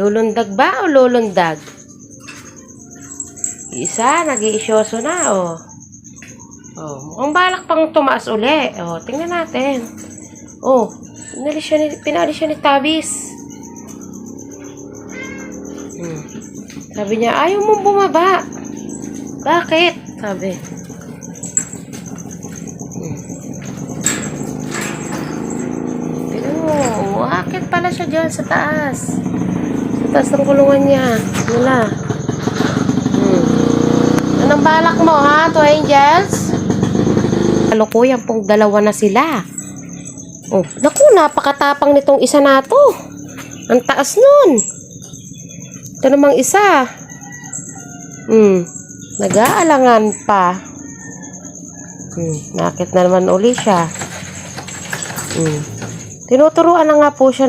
Lulundag ba o lulundag? Isa, nag-iisyoso na, oh. Oh, mukhang balak pang tumaas uli. Oh, tingnan natin. Oh, pinali siya ni Tabis. Sabi niya, ayaw mong bumaba. Bakit? Sabi. Tingnan mo, umakit pala siya dyan sa taas. Sa taas ng kulungan niya. Wala. Anong balak mo, ha, to angels? Kalukuyan pong dalawa na sila. Oh, naku, napakatapang nitong isa na to. Ang taas nun. Ito namang isa. Nag-aalangan pa. Nakit na naman uli siya. Tinuturuan na nga po siya